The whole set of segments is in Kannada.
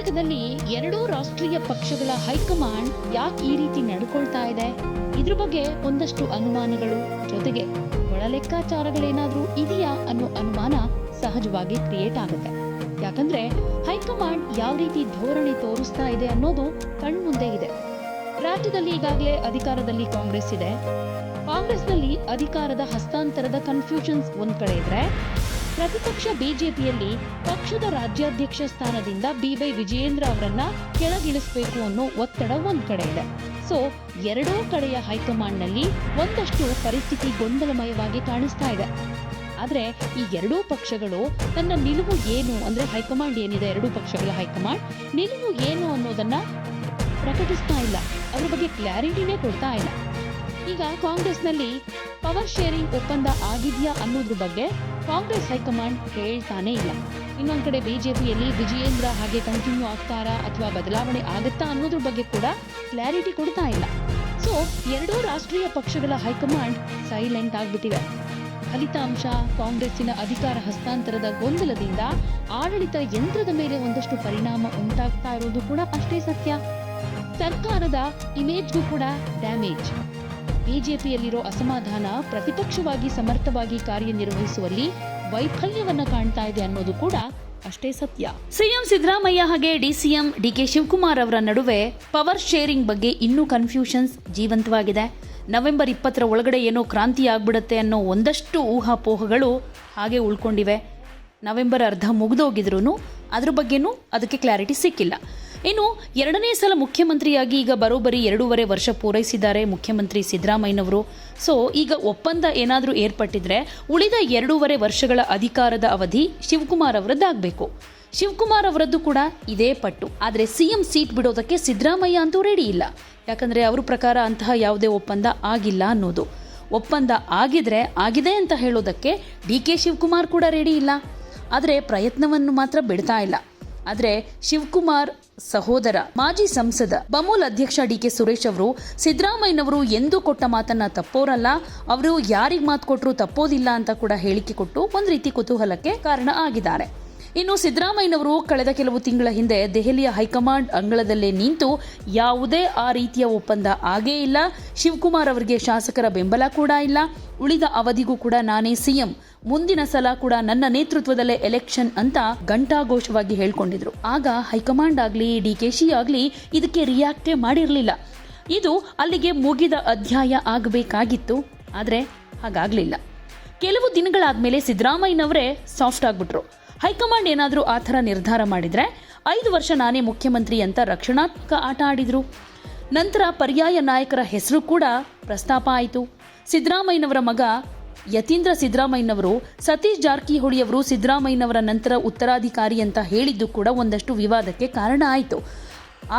ಕರ್ನಾಟಕದಲ್ಲಿ ಎರಡೂ ರಾಷ್ಟ್ರೀಯ ಪಕ್ಷಗಳ ಹೈಕಮಾಂಡ್ ಯಾಕೆ ಈ ರೀತಿ ನಡ್ಕೊಳ್ತಾ ಇದೆ, ಇದ್ರ ಬಗ್ಗೆ ಒಂದಷ್ಟು ಅನುಮಾನಗಳು, ಜೊತೆಗೆ ಒಳ ಲೆಕ್ಕಾಚಾರಗಳೇನಾದ್ರೂ ಇದೆಯಾ ಅನ್ನೋ ಅನುಮಾನ ಸಹಜವಾಗಿ ಕ್ರಿಯೇಟ್ ಆಗುತ್ತೆ. ಯಾಕಂದ್ರೆ ಹೈಕಮಾಂಡ್ ಯಾವ ರೀತಿ ಧೋರಣೆ ತೋರಿಸ್ತಾ ಇದೆ ಅನ್ನೋದು ಕಣ್ಮುಂದೆ ಇದೆ. ರಾಜ್ಯದಲ್ಲಿ ಈಗಾಗಲೇ ಅಧಿಕಾರದಲ್ಲಿ ಕಾಂಗ್ರೆಸ್ ಇದೆ. ಕಾಂಗ್ರೆಸ್ನಲ್ಲಿ ಅಧಿಕಾರದ ಹಸ್ತಾಂತರದ ಕನ್ಫ್ಯೂಷನ್ಸ್ ಒಂದ್ ಕಡೆ ಇದ್ರೆ, ಪ್ರತಿಪಕ್ಷ ಬಿಜೆಪಿಯಲ್ಲಿ ಪಕ್ಷದ ರಾಜ್ಯಾಧ್ಯಕ್ಷ ಸ್ಥಾನದಿಂದ ಬಿವೈ ವಿಜಯೇಂದ್ರ ಅವರನ್ನ ಕೆಳಗಿಳಿಸಬೇಕು ಅನ್ನೋ ಒತ್ತಡ ಒಂದ್ ಕಡೆ ಇದೆ. ಸೊ ಎರಡೂ ಕಡೆಯ ಹೈಕಮಾಂಡ್ ನಲ್ಲಿ ಒಂದಷ್ಟು ಪರಿಸ್ಥಿತಿ ಗೊಂದಲಮಯವಾಗಿ ಕಾಣಿಸ್ತಾ ಇದೆ. ಆದ್ರೆ ಈ ಎರಡೂ ಪಕ್ಷಗಳು ತನ್ನ ನಿಲುವು ಏನು ಅಂದ್ರೆ, ಹೈಕಮಾಂಡ್ ಏನಿದೆ, ಎರಡೂ ಪಕ್ಷಗಳ ಹೈಕಮಾಂಡ್ ನಿಲುವು ಏನು ಅನ್ನೋದನ್ನ ಪ್ರಕಟಿಸ್ತಾ ಇಲ್ಲ. ಅದ್ರ ಬಗ್ಗೆ ಕ್ಲಾರಿಟಿನೇ ಕೊಡ್ತಾ ಇಲ್ಲ. ಈಗ ಕಾಂಗ್ರೆಸ್ನಲ್ಲಿ ಪವರ್ ಶೇರಿಂಗ್ ಒಪ್ಪಂದ ಆಗಿದೆಯಾ ಅನ್ನೋದ್ರ ಬಗ್ಗೆ ಕಾಂಗ್ರೆಸ್ ಹೈಕಮಾಂಡ್ ಹೇಳ್ತಾನೆ ಇಲ್ಲ. ಇನ್ನೊಂದ್ ಕಡೆ ಬಿಜೆಪಿಯಲ್ಲಿ ವಿಜಯೇಂದ್ರ ಹಾಗೆ ಕಂಟಿನ್ಯೂ ಆಗ್ತಾರಾ ಅಥವಾ ಬದಲಾವಣೆ ಆಗುತ್ತಾ ಅನ್ನೋದ್ರ ಬಗ್ಗೆ ಕೂಡ ಕ್ಲಾರಿಟಿ ಕೊಡ್ತಾ ಇಲ್ಲ. ಸೊ ಎರಡೂ ರಾಷ್ಟ್ರೀಯ ಪಕ್ಷಗಳ ಹೈಕಮಾಂಡ್ ಸೈಲೆಂಟ್ ಆಗ್ಬಿಟ್ಟಿವೆ. ಫಲಿತಾಂಶ ಕಾಂಗ್ರೆಸ್ಸಿನ ಅಧಿಕಾರ ಹಸ್ತಾಂತರದ ಗೊಂದಲದಿಂದ ಆಡಳಿತ ಯಂತ್ರದ ಮೇಲೆ ಒಂದಷ್ಟು ಪರಿಣಾಮ ಉಂಟಾಗ್ತಾ ಇರೋದು ಕೂಡ ಅಷ್ಟೇ ಸತ್ಯ. ಸರ್ಕಾರದ ಇಮೇಜ್ಗೂ ಕೂಡ ಡ್ಯಾಮೇಜ್. ಬಿಜೆಪಿಯಲ್ಲಿರೋ ಅಸಮಾಧಾನ ಪ್ರತಿಪಕ್ಷವಾಗಿ ಸಮರ್ಥವಾಗಿ ಕಾರ್ಯನಿರ್ವಹಿಸುವಲ್ಲಿ ವೈಫಲ್ಯವನ್ನ ಕಾಣ್ತಾ ಇದೆ ಅನ್ನೋದು ಕೂಡ ಅಷ್ಟೇ ಸತ್ಯ. ಸಿಎಂ ಸಿದ್ದರಾಮಯ್ಯ ಹಾಗೆ ಡಿಸಿಎಂ ಡಿಕೆ ಶಿವಕುಮಾರ್ ಅವರ ನಡುವೆ ಪವರ್ ಶೇರಿಂಗ್ ಬಗ್ಗೆ ಇನ್ನೂ ಕನ್ಫ್ಯೂಷನ್ಸ್ ಜೀವಂತವಾಗಿದೆ. ನವೆಂಬರ್ 20 ಒಳಗಡೆ ಏನೋ ಕ್ರಾಂತಿ ಆಗ್ಬಿಡುತ್ತೆ ಅನ್ನೋ ಒಂದಷ್ಟು ಊಹಾಪೋಹಗಳು ಹಾಗೆ ಉಳ್ಕೊಂಡಿವೆ. ನವೆಂಬರ್ ಅರ್ಧ ಮುಗಿದೋಗಿದ್ರು ಅದ್ರ ಬಗ್ಗೆನೂ ಅದಕ್ಕೆ ಕ್ಲಾರಿಟಿ ಸಿಕ್ಕಿಲ್ಲ. ಇನ್ನು ಎರಡನೇ ಸಲ ಮುಖ್ಯಮಂತ್ರಿಯಾಗಿ ಈಗ ಬರೋಬ್ಬರಿ 2.5 ವರ್ಷ ಪೂರೈಸಿದ್ದಾರೆ ಮುಖ್ಯಮಂತ್ರಿ ಸಿದ್ದರಾಮಯ್ಯನವರು. ಸೊ ಈಗ ಒಪ್ಪಂದ ಏನಾದರೂ ಏರ್ಪಟ್ಟಿದ್ರೆ ಉಳಿದ 2.5 ವರ್ಷಗಳ ಅಧಿಕಾರದ ಅವಧಿ ಶಿವಕುಮಾರ್ ಅವರದ್ದಾಗಬೇಕು. ಶಿವಕುಮಾರ್ ಅವರದ್ದು ಕೂಡ ಇದೇ ಪಟ್ಟು. ಆದರೆ ಸಿಎಂ ಸೀಟ್ ಬಿಡೋದಕ್ಕೆ ಸಿದ್ದರಾಮಯ್ಯ ಅಂತೂ ರೆಡಿ ಇಲ್ಲ. ಯಾಕಂದ್ರೆ ಅವ್ರ ಪ್ರಕಾರ ಅಂತಹ ಯಾವುದೇ ಒಪ್ಪಂದ ಆಗಿಲ್ಲ ಅನ್ನೋದು. ಒಪ್ಪಂದ ಆಗಿದ್ರೆ ಆಗಿದೆ ಅಂತ ಹೇಳೋದಕ್ಕೆ ಡಿಕೆ ಶಿವಕುಮಾರ್ ಕೂಡ ರೆಡಿ ಇಲ್ಲ. ಆದರೆ ಪ್ರಯತ್ನವನ್ನು ಮಾತ್ರ ಬಿಡ್ತಾ ಇಲ್ಲ. ಆದ್ರೆ ಶಿವಕುಮಾರ್ ಸಹೋದರ ಮಾಜಿ ಸಂಸದ ಬಮೂಲ್ ಅಧ್ಯಕ್ಷ ಡಿಕೆ ಸುರೇಶ್ ಅವರು ಸಿದ್ದರಾಮಯ್ಯನವರು ಎಂದೂ ಕೊಟ್ಟ ಮಾತನ್ನ ತಪ್ಪೋರಲ್ಲ, ಅವರು ಯಾರಿಗ್ ಮಾತು ಕೊಟ್ಟರು ತಪ್ಪೋದಿಲ್ಲ ಅಂತ ಕೂಡ ಹೇಳಿಕೆ ಕೊಟ್ಟು ಒಂದ್ ರೀತಿ ಕುತೂಹಲಕ್ಕೆ ಕಾರಣ ಆಗಿದ್ದಾರೆ. ಇನ್ನು ಸಿದ್ದರಾಮಯ್ಯನವರು ಕಳೆದ ಕೆಲವು ತಿಂಗಳ ಹಿಂದೆ ದೆಹಲಿಯ ಹೈಕಮಾಂಡ್ ಅಂಗಳದಲ್ಲೇ ನಿಂತು ಯಾವುದೇ ಆ ರೀತಿಯ ಒಪ್ಪಂದ ಆಗೇ ಇಲ್ಲ, ಶಿವಕುಮಾರ್ ಅವರಿಗೆ ಶಾಸಕರ ಬೆಂಬಲ ಕೂಡ ಇಲ್ಲ, ಉಳಿದ ಅವಧಿಗೂ ಕೂಡ ನಾನೇ ಸಿಎಂ, ಮುಂದಿನ ಸಲ ಕೂಡ ನನ್ನ ನೇತೃತ್ವದಲ್ಲೇ ಎಲೆಕ್ಷನ್ ಅಂತ ಘಂಟಾಘೋಷವಾಗಿ ಹೇಳ್ಕೊಂಡಿದ್ರು. ಆಗ ಹೈಕಮಾಂಡ್ ಆಗ್ಲಿ ಡಿಕೆಶಿ ಆಗ್ಲಿ ಇದಕ್ಕೆ ರಿಯಾಕ್ಟೇ ಮಾಡಿರಲಿಲ್ಲ. ಇದು ಅಲ್ಲಿಗೆ ಮುಗಿದ ಅಧ್ಯಾಯ ಆಗಬೇಕಾಗಿತ್ತು. ಆದ್ರೆ ಹಾಗಾಗ್ಲಿಲ್ಲ. ಕೆಲವು ದಿನಗಳಾದ್ಮೇಲೆ ಸಿದ್ದರಾಮಯ್ಯನವರೇ ಸಾಫ್ಟ್ ಆಗ್ಬಿಟ್ರು. ಹೈಕಮಾಂಡ್ ಏನಾದರೂ ಆ ಥರ ನಿರ್ಧಾರ ಮಾಡಿದ್ರೆ 5 ವರ್ಷ ನಾನೇ ಮುಖ್ಯಮಂತ್ರಿ ಅಂತ ರಕ್ಷಣಾತ್ಮಕ ಆಟ ಆಡಿದ್ರು. ನಂತರ ಪರ್ಯಾಯ ನಾಯಕರ ಹೆಸರು ಕೂಡ ಪ್ರಸ್ತಾಪ ಆಯಿತು. ಸಿದ್ದರಾಮಯ್ಯನವರ ಮಗ ಯತೀಂದ್ರ ಸಿದ್ದರಾಮಯ್ಯನವರು ಸತೀಶ್ ಜಾರಕಿಹೊಳಿ ಅವರು ಸಿದ್ದರಾಮಯ್ಯನವರ ನಂತರ ಉತ್ತರಾಧಿಕಾರಿ ಅಂತ ಹೇಳಿದ್ದು ಕೂಡ ಒಂದಷ್ಟು ವಿವಾದಕ್ಕೆ ಕಾರಣ ಆಯಿತು.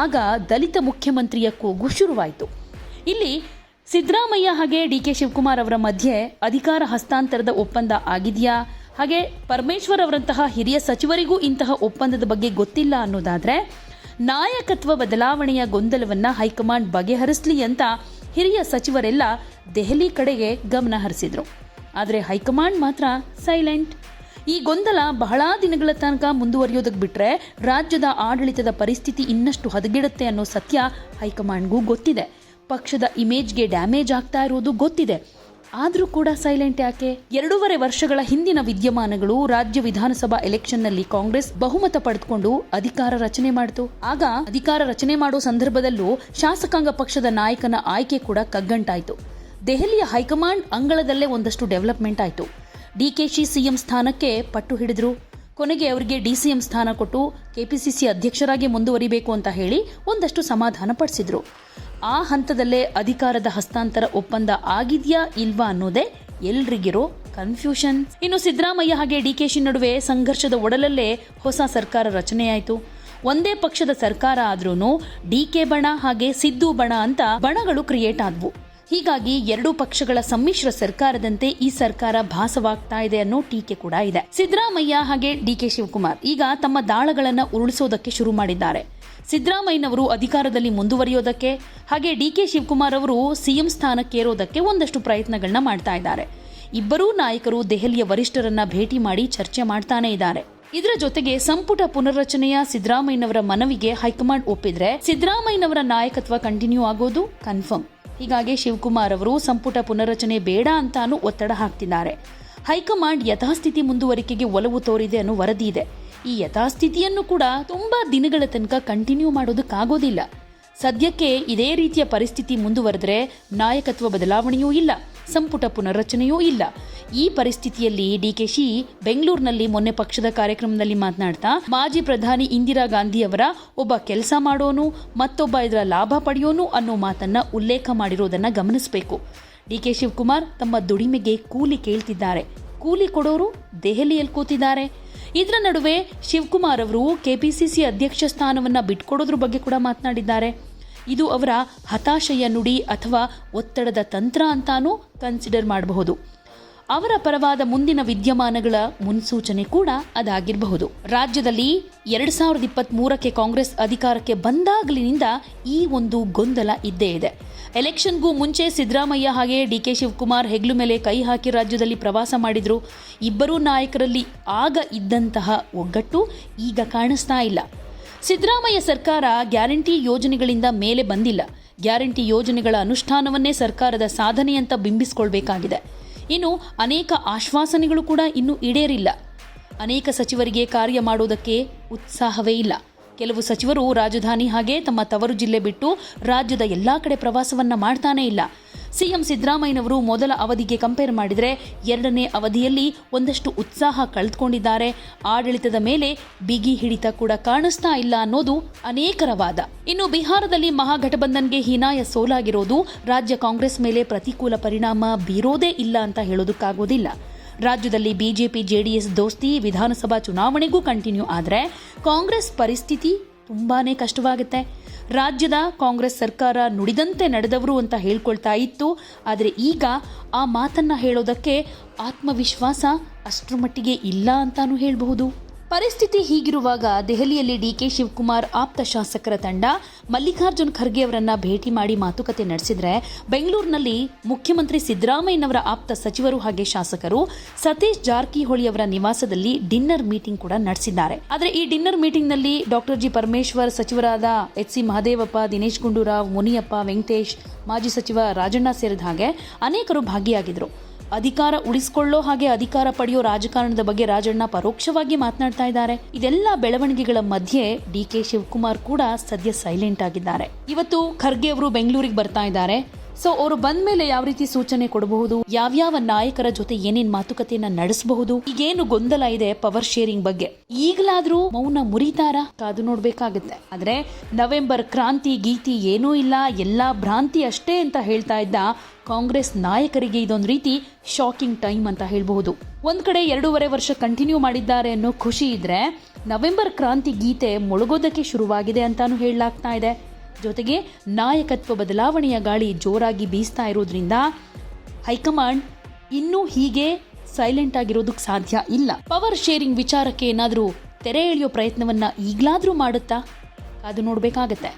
ಆಗ ದಲಿತ ಮುಖ್ಯಮಂತ್ರಿಯ ಕೂಗು ಶುರುವಾಯಿತು. ಇಲ್ಲಿ ಸಿದ್ದರಾಮಯ್ಯ ಹಾಗೆ ಡಿಕೆ ಶಿವಕುಮಾರ್ ಅವರ ಮಧ್ಯೆ ಅಧಿಕಾರ ಹಸ್ತಾಂತರದ ಒಪ್ಪಂದ ಆಗಿದೆಯಾ, ಹಾಗೆ ಪರಮೇಶ್ವರ್ ಅವರಂತಹ ಹಿರಿಯ ಸಚಿವರಿಗೂ ಇಂತಹ ಒಪ್ಪಂದದ ಬಗ್ಗೆ ಗೊತ್ತಿಲ್ಲ ಅನ್ನೋದಾದ್ರೆ, ನಾಯಕತ್ವ ಬದಲಾವಣೆಯ ಗೊಂದಲವನ್ನ ಹೈಕಮಾಂಡ್ ಬಗೆಹರಿಸಲಿ ಅಂತ ಹಿರಿಯ ಸಚಿವರೆಲ್ಲ ದೆಹಲಿ ಕಡೆಗೆ ಗಮನ ಹರಿಸಿದ್ರು. ಆದರೆ ಹೈಕಮಾಂಡ್ ಮಾತ್ರ ಸೈಲೆಂಟ್. ಈ ಗೊಂದಲ ಬಹಳ ದಿನಗಳ ತನಕ ಮುಂದುವರಿಯೋದಕ್ಕೆ ಬಿಟ್ರೆ ರಾಜ್ಯದ ಆಡಳಿತದ ಪರಿಸ್ಥಿತಿ ಇನ್ನಷ್ಟು ಹದಗೆಡುತ್ತೆ ಅನ್ನೋ ಸತ್ಯ ಹೈಕಮಾಂಡ್ಗೂ ಗೊತ್ತಿದೆ. ಪಕ್ಷದ ಇಮೇಜ್ಗೆ ಡ್ಯಾಮೇಜ್ ಆಗ್ತಾ ಇರೋದು ಗೊತ್ತಿದೆ. ಆದರೂ ಕೂಡ ಸೈಲೆಂಟ್ ಯಾಕೆ? 2.5 ವರ್ಷಗಳ ಹಿಂದಿನ ವಿದ್ಯಮಾನಗಳು, ರಾಜ್ಯ ವಿಧಾನಸಭಾ ಎಲೆಕ್ಷನ್ನಲ್ಲಿ ಕಾಂಗ್ರೆಸ್ ಬಹುಮತ ಪಡೆದುಕೊಂಡು ಅಧಿಕಾರ ರಚನೆ ಮಾಡಿತು. ಆಗ ಅಧಿಕಾರ ರಚನೆ ಮಾಡೋ ಸಂದರ್ಭದಲ್ಲೂ ಶಾಸಕಾಂಗ ಪಕ್ಷದ ನಾಯಕನ ಆಯ್ಕೆ ಕೂಡ ಕಗ್ಗಂಟಾಯಿತು. ದೆಹಲಿಯ ಹೈಕಮಾಂಡ್ ಅಂಗಳದಲ್ಲೇ ಒಂದಷ್ಟು ಡೆವಲಪ್ಮೆಂಟ್ ಆಯಿತು. ಡಿಕೆಶಿ ಸಿಎಂ ಸ್ಥಾನಕ್ಕೆ ಪಟ್ಟು ಹಿಡಿದ್ರು. ಕೊನೆಗೆ ಅವರಿಗೆ ಡಿಸಿಎಂ ಸ್ಥಾನ ಕೊಟ್ಟು ಕೆಪಿಸಿಸಿ ಅಧ್ಯಕ್ಷರಾಗಿ ಮುಂದುವರಿಬೇಕು ಅಂತ ಹೇಳಿ ಒಂದಷ್ಟು ಸಮಾಧಾನ ಪಡಿಸಿದ್ರು. ಆ ಹಂತದಲ್ಲೇ ಅಧಿಕಾರದ ಹಸ್ತಾಂತರ ಒಪ್ಪಂದ ಆಗಿದ್ಯಾ ಇಲ್ವಾ ಅನ್ನೋದೇ ಎಲ್ರಿಗಿರೋ ಕನ್ಫ್ಯೂಷನ್. ಇನ್ನು ಸಿದ್ದರಾಮಯ್ಯ ಹಾಗೆ ಡಿಕೆಶಿ ನಡುವೆ ಸಂಘರ್ಷದ ಒಡಲಲ್ಲೇ ಹೊಸ ಸರ್ಕಾರ ರಚನೆಯಾಯಿತು. ಒಂದೇ ಪಕ್ಷದ ಸರ್ಕಾರ ಆದ್ರೂ ಡಿಕೆ ಬಣ ಹಾಗೆ ಸಿದ್ದು ಬಣ ಅಂತ ಬಣಗಳು ಕ್ರಿಯೇಟ್ ಆದ್ವು. ಹೀಗಾಗಿ ಎರಡೂ ಪಕ್ಷಗಳ ಸಮ್ಮಿಶ್ರ ಸರ್ಕಾರದಂತೆ ಈ ಸರ್ಕಾರ ಭಾಸವಾಗ್ತಾ ಇದೆ ಅನ್ನೋ ಟೀಕೆ ಕೂಡ ಇದೆ. ಸಿದ್ದರಾಮಯ್ಯ ಹಾಗೆ ಡಿಕೆ ಶಿವಕುಮಾರ್ ಈಗ ತಮ್ಮ ದಾಳಗಳನ್ನ ಉರುಳಿಸೋದಕ್ಕೆ ಶುರು ಮಾಡಿದ್ದಾರೆ. ಸಿದ್ದರಾಮಯ್ಯನವರು ಅಧಿಕಾರದಲ್ಲಿ ಮುಂದುವರಿಯೋದಕ್ಕೆ ಹಾಗೆ ಡಿಕೆ ಶಿವಕುಮಾರ್ ಅವರು ಸಿಎಂ ಸ್ಥಾನಕ್ಕೇರೋದಕ್ಕೆ ಒಂದಷ್ಟು ಪ್ರಯತ್ನಗಳನ್ನ ಮಾಡ್ತಾ ಇದ್ದಾರೆ. ಇಬ್ಬರೂ ನಾಯಕರು ದೆಹಲಿಯ ವರಿಷ್ಠರನ್ನ ಭೇಟಿ ಮಾಡಿ ಚರ್ಚೆ ಮಾಡ್ತಾನೆ ಇದ್ದಾರೆ. ಇದರ ಜೊತೆಗೆ ಸಂಪುಟ ಪುನರ್ರಚನೆಯ ಸಿದ್ದರಾಮಯ್ಯನವರ ಮನವಿಗೆ ಹೈಕಮಾಂಡ್ ಒಪ್ಪಿದ್ರೆ ಸಿದ್ದರಾಮಯ್ಯನವರ ನಾಯಕತ್ವ ಕಂಟಿನ್ಯೂ ಆಗೋದು ಕನ್ಫರ್ಮ್. ಹೀಗಾಗಿ ಶಿವಕುಮಾರ್ ಅವರು ಸಂಪುಟ ಪುನರ್ರಚನೆ ಬೇಡ ಅಂತಾನೂ ಒತ್ತಡ ಹಾಕ್ತಿದ್ದಾರೆ. ಹೈಕಮಾಂಡ್ ಯಥಾಸ್ಥಿತಿ ಮುಂದುವರಿಕೆಗೆ ಒಲವು ತೋರಿದೆ ಅನ್ನೋ ವರದಿ ಇದೆ. ಈ ಯಥಾಸ್ಥಿತಿಯನ್ನು ಕೂಡ ತುಂಬಾ ದಿನಗಳ ತನಕ ಕಂಟಿನ್ಯೂ ಮಾಡೋದಕ್ಕಾಗೋದಿಲ್ಲ. ಸದ್ಯಕ್ಕೆ ಇದೇ ರೀತಿಯ ಪರಿಸ್ಥಿತಿ ಮುಂದುವರೆದ್ರೆ ನಾಯಕತ್ವ ಬದಲಾವಣೆಯೂ ಇಲ್ಲ, ಸಂಪುಟ ಪುನರ್ರಚನೆಯೂ ಇಲ್ಲ. ಈ ಪರಿಸ್ಥಿತಿಯಲ್ಲಿ ಡಿಕೆಶಿ ಬೆಂಗಳೂರಿನಲ್ಲಿ ಮೊನ್ನೆ ಪಕ್ಷದ ಕಾರ್ಯಕ್ರಮದಲ್ಲಿ ಮಾತನಾಡ್ತಾ ಮಾಜಿ ಪ್ರಧಾನಿ ಇಂದಿರಾ ಗಾಂಧಿ ಅವರ ಒಬ್ಬ ಕೆಲಸ ಮಾಡೋನು, ಮತ್ತೊಬ್ಬ ಇದರ ಲಾಭ ಪಡೆಯೋನು ಅನ್ನೋ ಮಾತನ್ನ ಉಲ್ಲೇಖ ಮಾಡಿರೋದನ್ನ ಗಮನಿಸಬೇಕು. ಡಿಕೆ ಶಿವಕುಮಾರ್ ತಮ್ಮ ದುಡಿಮೆಗೆ ಕೂಲಿ ಕೇಳ್ತಿದ್ದಾರೆ, ಕೂಲಿ ಕೊಡೋರು ದೆಹಲಿಯಲ್ಲಿ ಕೂತಿದ್ದಾರೆ. ಇದರ ನಡುವೆ ಶಿವಕುಮಾರ್ ಅವರು ಕೆಪಿಸಿಸಿ ಅಧ್ಯಕ್ಷ ಸ್ಥಾನವನ್ನ ಬಿಟ್ಕೊಡೋದ್ರ ಬಗ್ಗೆ ಕೂಡ ಮಾತನಾಡಿದ್ದಾರೆ. ಇದು ಅವರ ಹತಾಶೆಯ ನುಡಿ ಅಥವಾ ಒತ್ತಡದ ತಂತ್ರ ಅಂತಾನೂ ಕನ್ಸಿಡರ್ ಮಾಡಬಹುದು. ಅವರ ಪರವಾದ ಮುಂದಿನ ವಿದ್ಯಮಾನಗಳ ಮುನ್ಸೂಚನೆ ಕೂಡ ಅದಾಗಿರಬಹುದು. ರಾಜ್ಯದಲ್ಲಿ 2023ಕ್ಕೆ ಕಾಂಗ್ರೆಸ್ ಅಧಿಕಾರಕ್ಕೆ ಬಂದಾಗಲಿನಿಂದ ಈ ಒಂದು ಗೊಂದಲ ಇದ್ದೇ ಇದೆ. ಎಲೆಕ್ಷನ್ಗೂ ಮುಂಚೆ ಸಿದ್ದರಾಮಯ್ಯ ಹಾಗೆ ಡಿಕೆ ಶಿವಕುಮಾರ್ ಹೆಗ್ಲು ಮೇಲೆ ಕೈ ಹಾಕಿ ರಾಜ್ಯದಲ್ಲಿ ಪ್ರವಾಸ ಮಾಡಿದ್ರು. ಇಬ್ಬರೂ ನಾಯಕರಲ್ಲಿ ಆಗ ಇದ್ದಂತಹ ಒಗ್ಗಟ್ಟು ಈಗ ಕಾಣಿಸ್ತಾ ಇಲ್ಲ. ಸಿದ್ದರಾಮಯ್ಯ ಸರ್ಕಾರ ಗ್ಯಾರಂಟಿ ಯೋಜನೆಗಳಿಂದ ಮೇಲೆ ಬಂದಿಲ್ಲ. ಗ್ಯಾರಂಟಿ ಯೋಜನೆಗಳ ಅನುಷ್ಠಾನವನ್ನೇ ಸರ್ಕಾರದ ಸಾಧನೆ ಅಂತ ಬಿಂಬಿಸಿಕೊಳ್ಬೇಕಾಗಿದೆ. ಇನ್ನು ಅನೇಕ ಆಶ್ವಾಸನೆಗಳು ಕೂಡ ಇನ್ನೂ ಈಡೇರಿಲ್ಲ. ಅನೇಕ ಸಚಿವರಿಗೆ ಕಾರ್ಯ ಮಾಡೋದಕ್ಕೆ ಉತ್ಸಾಹವೇ ಇಲ್ಲ. ಕೆಲವು ಸಚಿವರು ರಾಜಧಾನಿ ಹಾಗೆ ತಮ್ಮ ತವರು ಜಿಲ್ಲೆ ಬಿಟ್ಟು ರಾಜ್ಯದ ಎಲ್ಲಾ ಕಡೆ ಪ್ರವಾಸವನ್ನ ಮಾಡ್ತಾನೇ ಇಲ್ಲ. ಸಿಎಂ ಸಿದ್ದರಾಮಯ್ಯನವರು ಮೊದಲ ಅವಧಿಗೆ ಕಂಪೇರ್ ಮಾಡಿದರೆ ಎರಡನೇ ಅವಧಿಯಲ್ಲಿ ಒಂದಷ್ಟು ಉತ್ಸಾಹ ಕಳೆದುಕೊಂಡಿದ್ದಾರೆ. ಆಡಳಿತದ ಮೇಲೆ ಬಿಗಿ ಹಿಡಿತ ಕೂಡ ಕಾಣಿಸ್ತಾ ಇಲ್ಲ ಅನ್ನೋದು ಅನೇಕರ ವಾದ. ಇನ್ನು ಬಿಹಾರದಲ್ಲಿ ಮಹಾಗಠಬಂಧನ್ಗೆ ಹೀನಾಯ ಸೋಲಾಗಿರೋದು ರಾಜ್ಯ ಕಾಂಗ್ರೆಸ್ ಮೇಲೆ ಪ್ರತಿಕೂಲ ಪರಿಣಾಮ ಬೀರೋದೇ ಇಲ್ಲ ಅಂತ ಹೇಳೋದಕ್ಕಾಗೋದಿಲ್ಲ. ರಾಜ್ಯದಲ್ಲಿ ಬಿಜೆಪಿ ಜೆಡಿಎಸ್ ದೋಸ್ತಿ ವಿಧಾನಸಭಾ ಚುನಾವಣೆಗೂ ಕಂಟಿನ್ಯೂ ಆದರೆ ಕಾಂಗ್ರೆಸ್ ಪರಿಸ್ಥಿತಿ ತುಂಬಾನೇ ಕಷ್ಟವಾಗುತ್ತೆ. ರಾಜ್ಯದ ಕಾಂಗ್ರೆಸ್ ಸರ್ಕಾರ ನುಡಿದಂತೆ ನಡೆದವರು ಅಂತ ಹೇಳ್ಕೊಳ್ತಾ ಇತ್ತು. ಆದರೆ ಈಗ ಆ ಮಾತನ್ನ ಹೇಳೋದಕ್ಕೆ ಆತ್ಮವಿಶ್ವಾಸ ಅಷ್ಟರ ಮಟ್ಟಿಗೆ ಇಲ್ಲ ಅಂತಾನೂ ಹೇಳಬಹುದು. ಪರಿಸ್ಥಿತಿ ಹೀಗಿರುವಾಗ ದೆಹಲಿಯಲ್ಲಿ ಡಿಕೆ ಶಿವಕುಮಾರ್ ಆಪ್ತ ಶಾಸಕರ ತಂಡ ಮಲ್ಲಿಕಾರ್ಜುನ್ ಖರ್ಗೆ ಅವರನ್ನ ಭೇಟಿ ಮಾಡಿ ಮಾತುಕತೆ ನಡೆಸಿದ್ರೆ, ಬೆಂಗಳೂರಿನಲ್ಲಿ ಮುಖ್ಯಮಂತ್ರಿ ಸಿದ್ದರಾಮಯ್ಯನವರ ಆಪ್ತ ಸಚಿವರು ಹಾಗೆ ಶಾಸಕರು ಸತೀಶ್ ಜಾರಕಿಹೊಳಿ ಅವರ ನಿವಾಸದಲ್ಲಿ ಡಿನ್ನರ್ ಮೀಟಿಂಗ್ ಕೂಡ ನಡೆಸಿದ್ದಾರೆ. ಆದರೆ ಈ ಡಿನ್ನರ್ ಮೀಟಿಂಗ್ ನಲ್ಲಿ ಡಾಕ್ಟರ್ ಜಿ ಪರಮೇಶ್ವರ್, ಸಚಿವರಾದ ಎಚ್ ಸಿ ಮಹದೇವಪ್ಪ, ದಿನೇಶ್ ಗುಂಡೂರಾವ್, ಮುನಿಯಪ್ಪ, ವೆಂಕಟೇಶ್, ಮಾಜಿ ಸಚಿವ ರಾಜಣ್ಣ ಸೇರಿದ ಹಾಗೆ ಅನೇಕರು ಭಾಗಿಯಾಗಿದ್ರು. ಅಧಿಕಾರ ಉಳಿಸಿಕೊಳ್ಳೋ ಹಾಗೆ ಅಧಿಕಾರ ಪಡೆಯೋ ರಾಜಕಾರಣದ ಬಗ್ಗೆ ರಾಜಣ್ಣ ಪರೋಕ್ಷವಾಗಿ ಮಾತನಾಡ್ತಾ ಇದ್ದಾರೆ. ಇದೆಲ್ಲ ಬೆಳವಣಿಗೆಗಳ ಮಧ್ಯೆ ಡಿಕೆ ಶಿವಕುಮಾರ್ ಕೂಡ ಸದ್ಯ ಸೈಲೆಂಟ್ ಆಗಿದ್ದಾರೆ. ಇವತ್ತು ಖರ್ಗೆ ಅವರು ಬೆಂಗಳೂರಿಗೆ ಬರ್ತಾ ಇದ್ದಾರೆ. ಸೊ ಅವರು ಬಂದ ಮೇಲೆ ಯಾವ ರೀತಿ ಸೂಚನೆ ಕೊಡಬಹುದು, ಯಾವ್ಯಾವ ನಾಯಕರ ಜೊತೆ ಏನೇನ್ ಮಾತುಕತೆಯನ್ನ ನಡೆಸಬಹುದು, ಈಗೇನು ಗೊಂದಲ ಇದೆ ಪವರ್ ಶೇರಿಂಗ್ ಬಗ್ಗೆ, ಈಗಲಾದ್ರೂ ಮೌನ ಮುರಿತಾರ ಕಾದು ನೋಡ್ಬೇಕಾಗುತ್ತೆ. ಆದ್ರೆ ನವೆಂಬರ್ ಕ್ರಾಂತಿ ಗೀತಿ ಏನೂ ಇಲ್ಲ, ಎಲ್ಲಾ ಭ್ರಾಂತಿ ಅಷ್ಟೇ ಅಂತ ಹೇಳ್ತಾ ಇದ್ದ ಕಾಂಗ್ರೆಸ್ ನಾಯಕರಿಗೆ ಇದೊಂದು ರೀತಿ ಶಾಕಿಂಗ್ ಟೈಮ್ ಅಂತ ಹೇಳಬಹುದು. ಒಂದ್ ಕಡೆ 2.5 ವರ್ಷ ಕಂಟಿನ್ಯೂ ಮಾಡಿದ್ದಾರೆ ಅನ್ನೋ ಖುಷಿ ಇದ್ರೆ, ನವೆಂಬರ್ ಕ್ರಾಂತಿ ಗೀತೆ ಮುಳುಗೋದಕ್ಕೆ ಶುರುವಾಗಿದೆ ಅಂತಾನು ಹೇಳಲಾಗ್ತಾ ಇದೆ. ಜೊತೆಗೆ ನಾಯಕತ್ವ ಬದಲಾವಣೆಯ ಗಾಳಿ ಜೋರಾಗಿ ಬೀಸ್ತಾ ಇರೋದ್ರಿಂದ ಹೈಕಮಾಂಡ್ ಇನ್ನೂ ಹೀಗೆ ಸೈಲೆಂಟ್ ಆಗಿರೋದಕ್ಕೆ ಸಾಧ್ಯ ಇಲ್ಲ. ಪವರ್ ಶೇರಿಂಗ್ ವಿಚಾರಕ್ಕೆ ಏನಾದರೂ ತೆರೆ ಎಳೆಯೋ ಪ್ರಯತ್ನವನ್ನ ಈಗಲಾದ್ರೂ ಮಾಡುತ್ತಾ ಕಾದು ನೋಡ್ಬೇಕಾಗತ್ತೆ.